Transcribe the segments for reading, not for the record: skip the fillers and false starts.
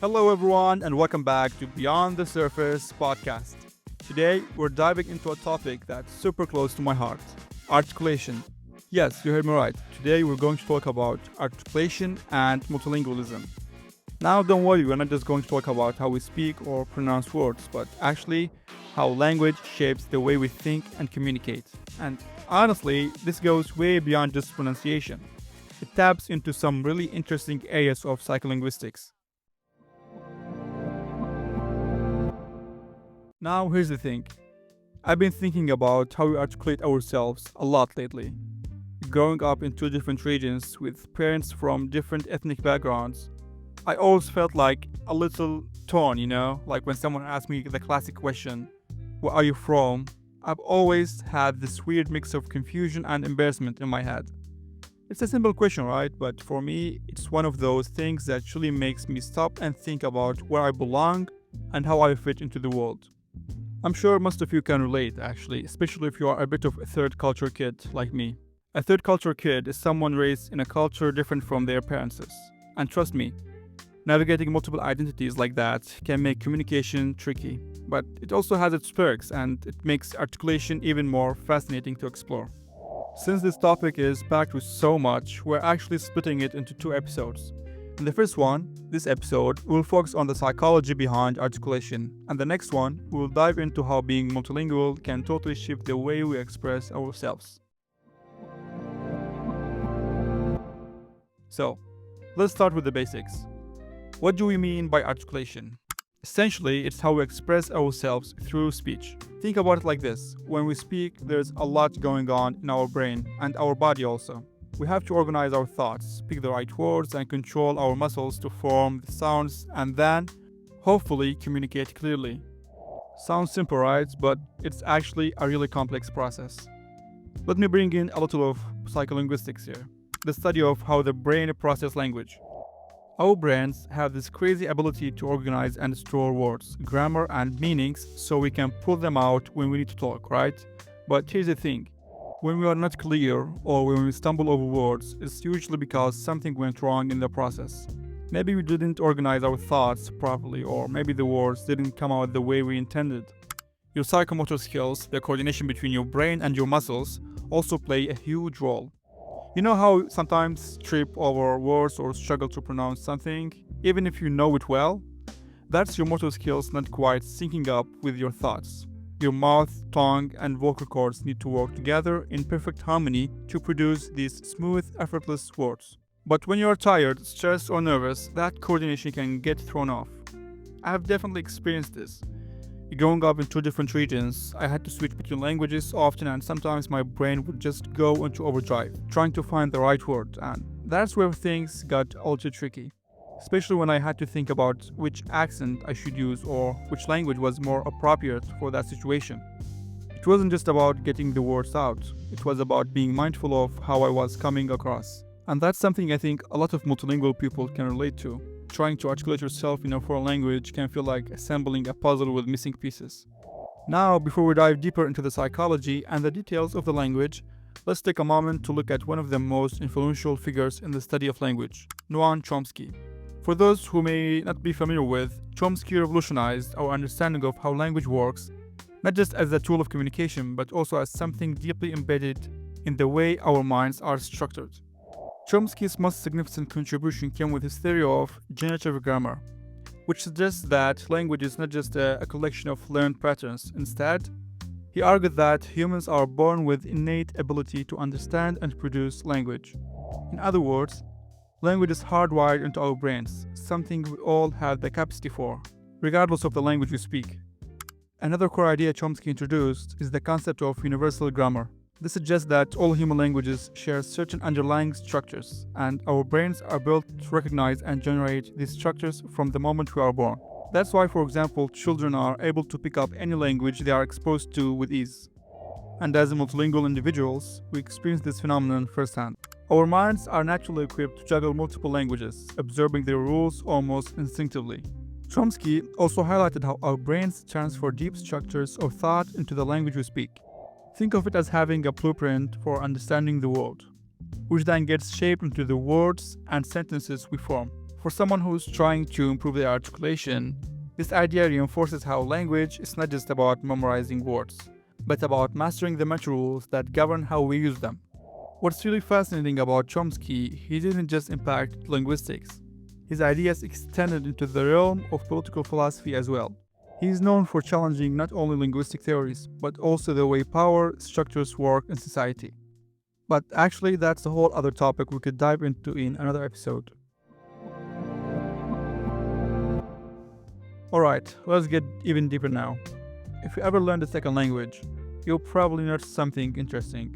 Hello, everyone, and welcome back to Beyond the Surface podcast. Today, we're diving into a topic that's super close to my heart: articulation. Yes, you heard me right. Today, we're going to talk about articulation and multilingualism. Now, don't worry, we're not just going to talk about how we speak or pronounce words, but actually how language shapes the way we think and communicate. And honestly, this goes way beyond just pronunciation. It taps into some really interesting areas of psycholinguistics. Now, here's the thing. I've been thinking about how we articulate ourselves a lot lately. Growing up in two different regions with parents from different ethnic backgrounds, I always felt like a little torn, like when someone asked me the classic question, "Where are you from?" I've always had this weird mix of confusion and embarrassment in my head. It's a simple question, right? But for me, it's one of those things that truly makes me stop and think about where I belong and how I fit into the world. I'm sure most of you can relate, actually, especially if you are a bit of a third culture kid like me. A third culture kid is someone raised in a culture different from their parents'. And trust me, navigating multiple identities like that can make communication tricky. But it also has its perks, and it makes articulation even more fascinating to explore. Since this topic is packed with so much, we're actually splitting it into two episodes. In the first one, this episode, we'll focus on the psychology behind articulation, and the next one, we'll dive into how being multilingual can totally shift the way we express ourselves. So, let's start with the basics. What do we mean by articulation? Essentially, it's how we express ourselves through speech. Think about it like this: when we speak, there's a lot going on in our brain and our body also. We have to organize our thoughts, pick the right words, and control our muscles to form the sounds and then, hopefully, communicate clearly. Sounds simple, right? But it's actually a really complex process. Let me bring in a little of psycholinguistics here, the study of how the brain processes language. Our brains have this crazy ability to organize and store words, grammar, and meanings so we can pull them out when we need to talk, right? But here's the thing. When we are not clear or when we stumble over words, it's usually because something went wrong in the process. Maybe we didn't organize our thoughts properly, or maybe the words didn't come out the way we intended. Your psychomotor skills, the coordination between your brain and your muscles, also play a huge role. You know how sometimes trip over words or struggle to pronounce something, even if you know it well? That's your motor skills not quite syncing up with your thoughts. Your mouth, tongue, and vocal cords need to work together in perfect harmony to produce these smooth, effortless words. But when you are tired, stressed, or nervous, that coordination can get thrown off. I have definitely experienced this. Growing up in two different regions, I had to switch between languages often, and sometimes my brain would just go into overdrive, trying to find the right word, and that's where things got a little tricky. Especially when I had to think about which accent I should use or which language was more appropriate for that situation. It wasn't just about getting the words out, it was about being mindful of how I was coming across. And that's something I think a lot of multilingual people can relate to. Trying to articulate yourself in a foreign language can feel like assembling a puzzle with missing pieces. Now, before we dive deeper into the psychology and the details of the language, let's take a moment to look at one of the most influential figures in the study of language, Noam Chomsky. For those who may not be familiar with, Chomsky revolutionized our understanding of how language works, not just as a tool of communication, but also as something deeply embedded in the way our minds are structured. Chomsky's most significant contribution came with his theory of generative grammar, which suggests that language is not just a collection of learned patterns. Instead, he argued that humans are born with innate ability to understand and produce language. In other words, language is hardwired into our brains, something we all have the capacity for, regardless of the language we speak. Another core idea Chomsky introduced is the concept of universal grammar. This suggests that all human languages share certain underlying structures, and our brains are built to recognize and generate these structures from the moment we are born. That's why, for example, children are able to pick up any language they are exposed to with ease. And as multilingual individuals, we experience this phenomenon firsthand. Our minds are naturally equipped to juggle multiple languages, absorbing their rules almost instinctively. Chomsky also highlighted how our brains transfer deep structures of thought into the language we speak. Think of it as having a blueprint for understanding the world, which then gets shaped into the words and sentences we form. For someone who's trying to improve their articulation, this idea reinforces how language is not just about memorizing words, but about mastering the mental rules that govern how we use them. What's really fascinating about Chomsky, he didn't just impact linguistics. His ideas extended into the realm of political philosophy as well. He is known for challenging not only linguistic theories, but also the way power structures work in society. But actually, that's a whole other topic we could dive into in another episode. Alright, let's get even deeper now. If you ever learned a second language, you'll probably notice something interesting.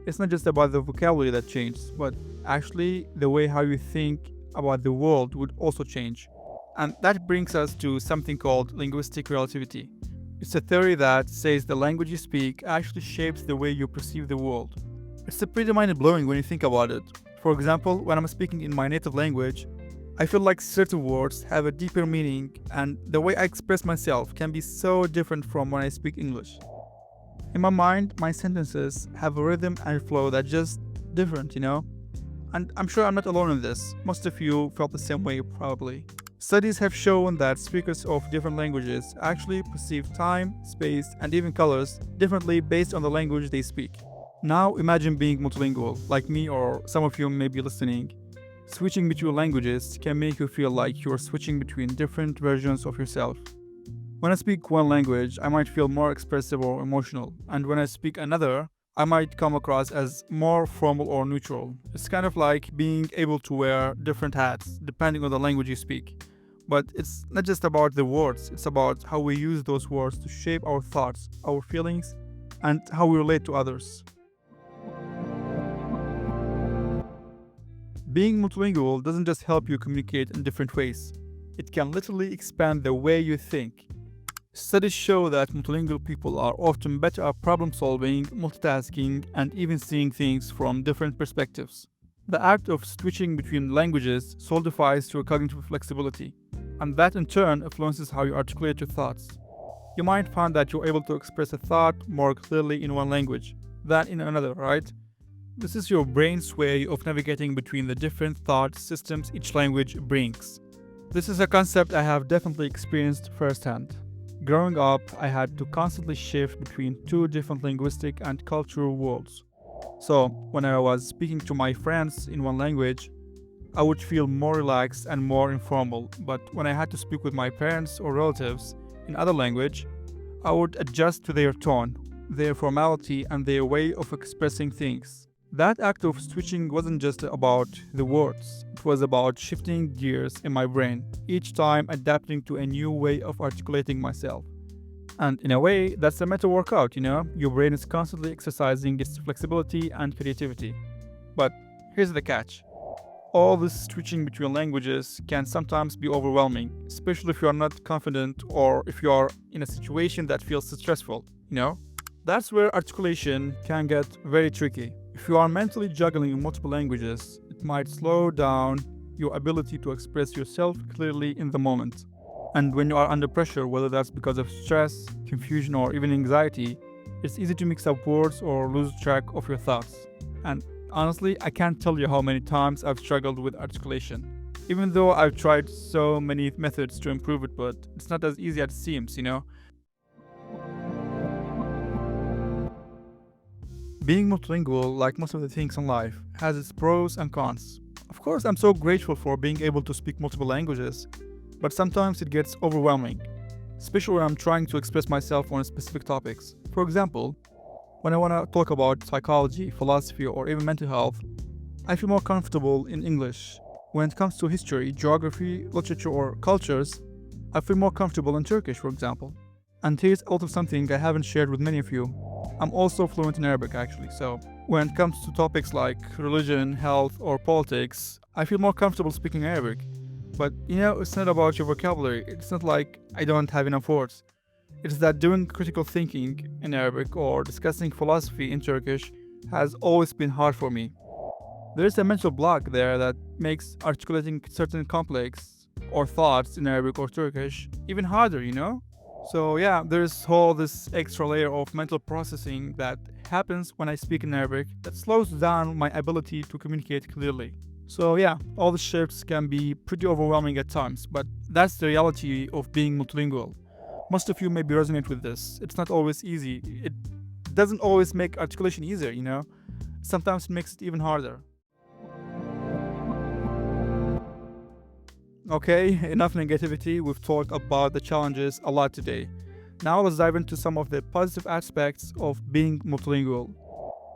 It's not just about the vocabulary that changes, but actually the way how you think about the world would also change. And that brings us to something called linguistic relativity. It's a theory that says the language you speak actually shapes the way you perceive the world. It's pretty mind-blowing when you think about it. For example, when I'm speaking in my native language, I feel like certain words have a deeper meaning, and the way I express myself can be so different from when I speak English. In my mind, my sentences have a rhythm and flow that's just different, And I'm sure I'm not alone in this. Most of you felt the same way, probably. Studies have shown that speakers of different languages actually perceive time, space, and even colors differently based on the language they speak. Now imagine being multilingual, like me or some of you may be listening. Switching between languages can make you feel like you're switching between different versions of yourself. When I speak one language, I might feel more expressive or emotional, and when I speak another, I might come across as more formal or neutral. It's kind of like being able to wear different hats depending on the language you speak. But it's not just about the words, it's about how we use those words to shape our thoughts, our feelings, and how we relate to others. Being multilingual doesn't just help you communicate in different ways, it can literally expand the way you think. Studies show that multilingual people are often better at problem solving, multitasking, and even seeing things from different perspectives. The act of switching between languages solidifies your cognitive flexibility, and that in turn influences how you articulate your thoughts. You might find that you're able to express a thought more clearly in one language than in another, right? This is your brain's way of navigating between the different thought systems each language brings. This is a concept I have definitely experienced firsthand. Growing up, I had to constantly shift between two different linguistic and cultural worlds. So, when I was speaking to my friends in one language, I would feel more relaxed and more informal, but when I had to speak with my parents or relatives in other language, I would adjust to their tone, their formality, and their way of expressing things. That act of switching wasn't just about the words, it was about shifting gears in my brain, each time adapting to a new way of articulating myself. And in a way, that's a mental workout, Your brain is constantly exercising its flexibility and creativity. But here's the catch. All this switching between languages can sometimes be overwhelming, especially if you are not confident or if you are in a situation that feels stressful, That's where articulation can get very tricky. If you are mentally juggling multiple languages, it might slow down your ability to express yourself clearly in the moment. And when you are under pressure, whether that's because of stress, confusion, or even anxiety, it's easy to mix up words or lose track of your thoughts. And honestly, I can't tell you how many times I've struggled with articulation. Even though I've tried so many methods to improve it, but it's not as easy as it seems, Being multilingual, like most of the things in life, has its pros and cons. Of course, I'm so grateful for being able to speak multiple languages, but sometimes it gets overwhelming, especially when I'm trying to express myself on specific topics. For example, when I want to talk about psychology, philosophy, or even mental health, I feel more comfortable in English. When it comes to history, geography, literature, or cultures, I feel more comfortable in Turkish, for example. And here's also something I haven't shared with many of you. I'm also fluent in Arabic, actually, so when it comes to topics like religion, health, or politics, I feel more comfortable speaking Arabic. But it's not about your vocabulary. It's not like I don't have enough words. It's that doing critical thinking in Arabic or discussing philosophy in Turkish has always been hard for me. There's a mental block there that makes articulating certain complex or thoughts in Arabic or Turkish even harder, So yeah, there's this extra layer of mental processing that happens when I speak in Arabic that slows down my ability to communicate clearly. So yeah, all the shifts can be pretty overwhelming at times, but that's the reality of being multilingual. Most of you maybe resonate with this. It's not always easy. It doesn't always make articulation easier, you know? Sometimes it makes it even harder. Okay, enough negativity. We've talked about the challenges a lot today. Now let's dive into some of the positive aspects of being multilingual.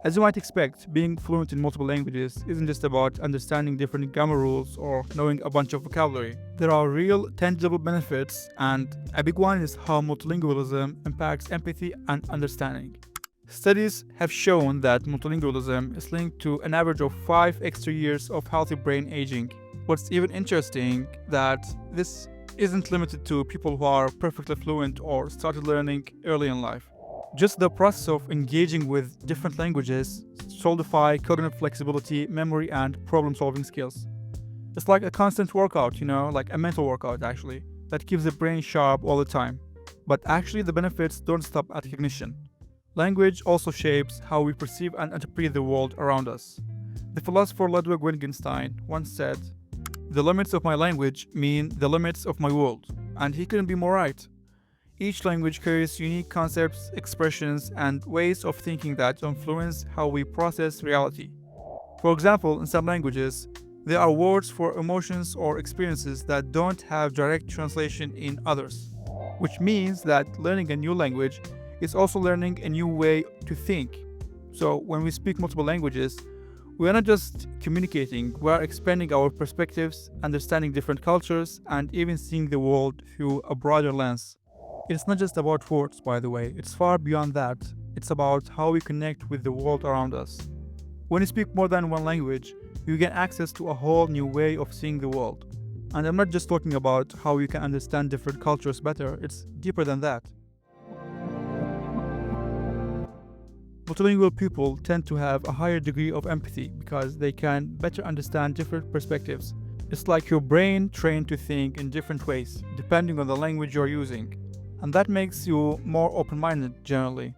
As you might expect, being fluent in multiple languages isn't just about understanding different grammar rules or knowing a bunch of vocabulary. There are real, tangible benefits, and a big one is how multilingualism impacts empathy and understanding. Studies have shown that multilingualism is linked to an average of 5 extra years of healthy brain aging. What's even interesting that this isn't limited to people who are perfectly fluent or started learning early in life. Just the process of engaging with different languages solidify cognitive flexibility, memory, and problem-solving skills. It's like a constant workout, like a mental workout actually, that keeps the brain sharp all the time. But actually the benefits don't stop at cognition. Language also shapes how we perceive and interpret the world around us. The philosopher Ludwig Wittgenstein once said, "The limits of my language mean the limits of my world," and he couldn't be more right. Each language carries unique concepts, expressions, and ways of thinking that influence how we process reality. For example, in some languages, there are words for emotions or experiences that don't have direct translation in others, which means that learning a new language is also learning a new way to think. So, when we speak multiple languages, we are not just communicating, we are expanding our perspectives, understanding different cultures, and even seeing the world through a broader lens. It's not just about words, by the way, it's far beyond that. It's about how we connect with the world around us. When you speak more than one language, you get access to a whole new way of seeing the world. And I'm not just talking about how you can understand different cultures better, it's deeper than that. Multilingual people tend to have a higher degree of empathy because they can better understand different perspectives. It's like your brain trained to think in different ways, depending on the language you're using. And that makes you more open-minded generally.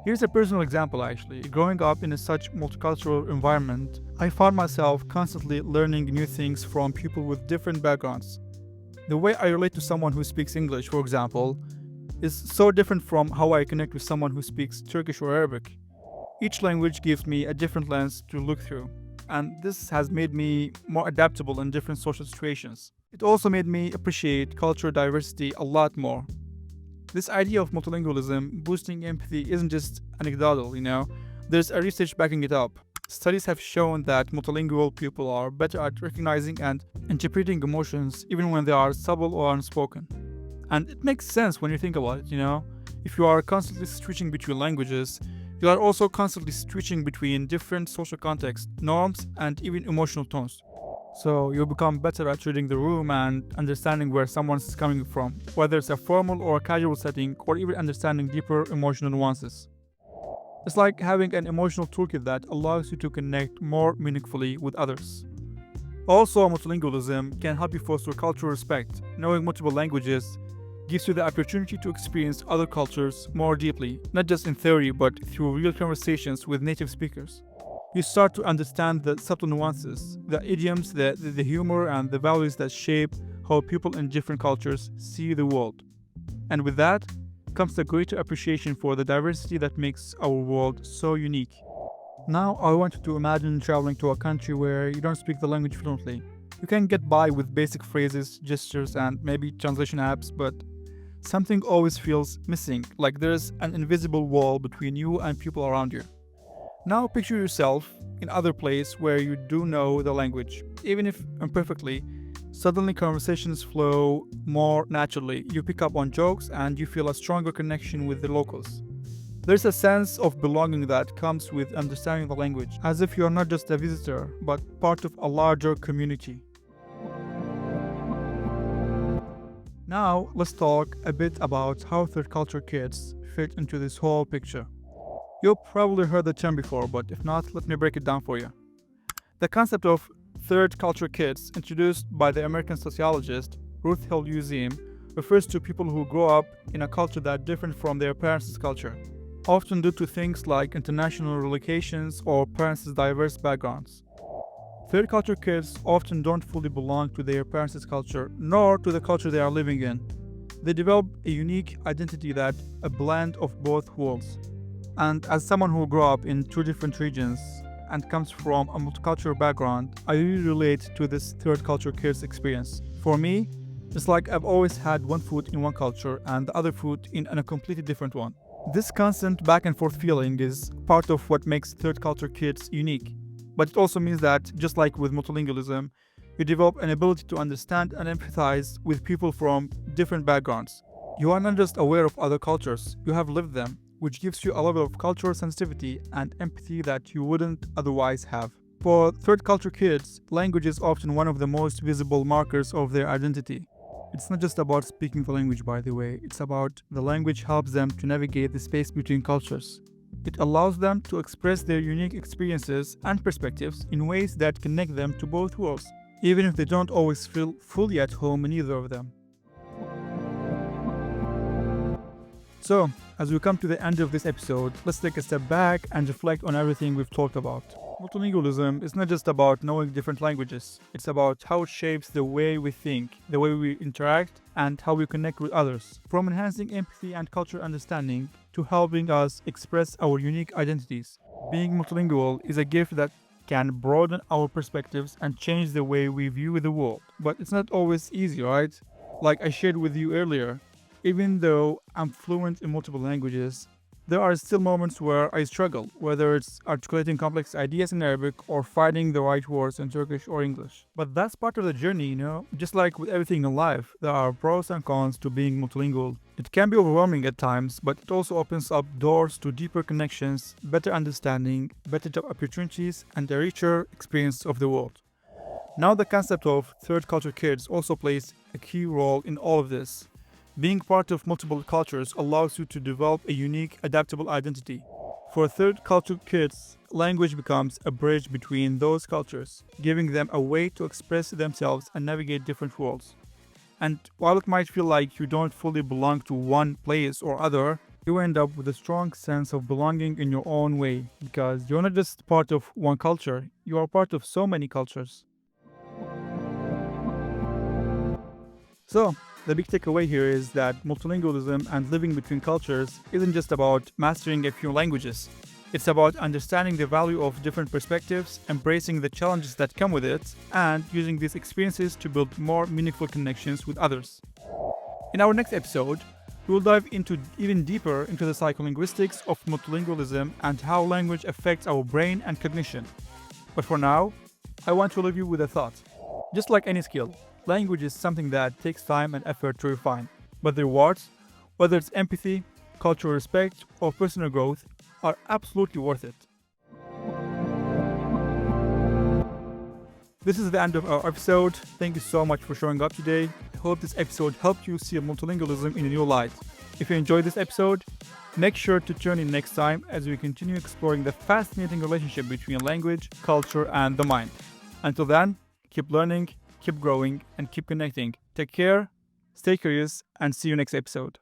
Here's a personal example actually. Growing up in such multicultural environment, I found myself constantly learning new things from people with different backgrounds. The way I relate to someone who speaks English, for example, is so different from how I connect with someone who speaks Turkish or Arabic. Each language gives me a different lens to look through, and this has made me more adaptable in different social situations. It also made me appreciate cultural diversity a lot more. This idea of multilingualism boosting empathy isn't just anecdotal, There's a research backing it up. Studies have shown that multilingual people are better at recognizing and interpreting emotions even when they are subtle or unspoken. And it makes sense when you think about it, If you are constantly switching between languages, you are also constantly switching between different social contexts, norms, and even emotional tones. So you'll become better at reading the room and understanding where someone's coming from, whether it's a formal or a casual setting, or even understanding deeper emotional nuances. It's like having an emotional toolkit that allows you to connect more meaningfully with others. Also, multilingualism can help you foster cultural respect. Knowing multiple languages gives you the opportunity to experience other cultures more deeply, not just in theory, but through real conversations with native speakers. You start to understand the subtle nuances, the idioms, the humor, and the values that shape how people in different cultures see the world. And with that comes the greater appreciation for the diversity that makes our world so unique. Now, I want you to imagine traveling to a country where you don't speak the language fluently. You can get by with basic phrases, gestures, and maybe translation apps, but something always feels missing, like there's an invisible wall between you and people around you. Now picture yourself in other place where you do know the language, even if imperfectly. Suddenly conversations flow more naturally. You pick up on jokes and you feel a stronger connection with the locals. There's a sense of belonging that comes with understanding the language, as if you're not just a visitor, but part of a larger community. Now let's talk a bit about how third culture kids fit into this whole picture. You've probably heard the term before, but if not, let me break it down for you. The concept of third culture kids, introduced by the American sociologist Ruth Hill Useem, refers to people who grow up in a culture that different from their parents' culture, often due to things like international relocations or parents' diverse backgrounds. Third culture kids often don't fully belong to their parents' culture, nor to the culture they are living in. They develop a unique identity that's a blend of both worlds. And as someone who grew up in two different regions and comes from a multicultural background, I really relate to this third culture kids experience. For me, it's like I've always had one foot in one culture and the other foot in a completely different one. This constant back and forth feeling is part of what makes third culture kids unique. But it also means that, just like with multilingualism, you develop an ability to understand and empathize with people from different backgrounds. You are not just aware of other cultures, you have lived them, which gives you a level of cultural sensitivity and empathy that you wouldn't otherwise have. For third culture kids, language is often one of the most visible markers of their identity. It's not just about speaking the language, by the way, it's about the language helps them to navigate the space between cultures. It allows them to express their unique experiences and perspectives in ways that connect them to both worlds, even if they don't always feel fully at home in either of them. So, as we come to the end of this episode, let's take a step back and reflect on everything we've talked about. Multilingualism is not just about knowing different languages, it's about how it shapes the way we think, the way we interact, and how we connect with others. From enhancing empathy and cultural understanding to helping us express our unique identities. Being multilingual is a gift that can broaden our perspectives and change the way we view the world. But it's not always easy, right? Like I shared with you earlier, even though I'm fluent in multiple languages, there are still moments where I struggle, whether it's articulating complex ideas in Arabic or finding the right words in Turkish or English. But that's part of the journey, Just like with everything in life, there are pros and cons to being multilingual. It can be overwhelming at times, but it also opens up doors to deeper connections, better understanding, better job opportunities, and a richer experience of the world. Now the concept of third culture kids also plays a key role in all of this. Being part of multiple cultures allows you to develop a unique, adaptable identity. For third culture kids, language becomes a bridge between those cultures, giving them a way to express themselves and navigate different worlds. And while it might feel like you don't fully belong to one place or other, you end up with a strong sense of belonging in your own way, because you're not just part of one culture, you are part of so many cultures. So, the big takeaway here is that multilingualism and living between cultures isn't just about mastering a few languages. It's about understanding the value of different perspectives, embracing the challenges that come with it, and using these experiences to build more meaningful connections with others. In our next episode, we will dive even deeper into the psycholinguistics of multilingualism and how language affects our brain and cognition. But for now, I want to leave you with a thought. Just like any skill, language is something that takes time and effort to refine, but the rewards, whether it's empathy, cultural respect, or personal growth, are absolutely worth it. This is the end of our episode. Thank you so much for showing up today. I hope this episode helped you see multilingualism in a new light. If you enjoyed this episode, make sure to tune in next time as we continue exploring the fascinating relationship between language, culture, and the mind. Until then, keep learning, keep growing, and keep connecting. Take care, stay curious, and see you next episode.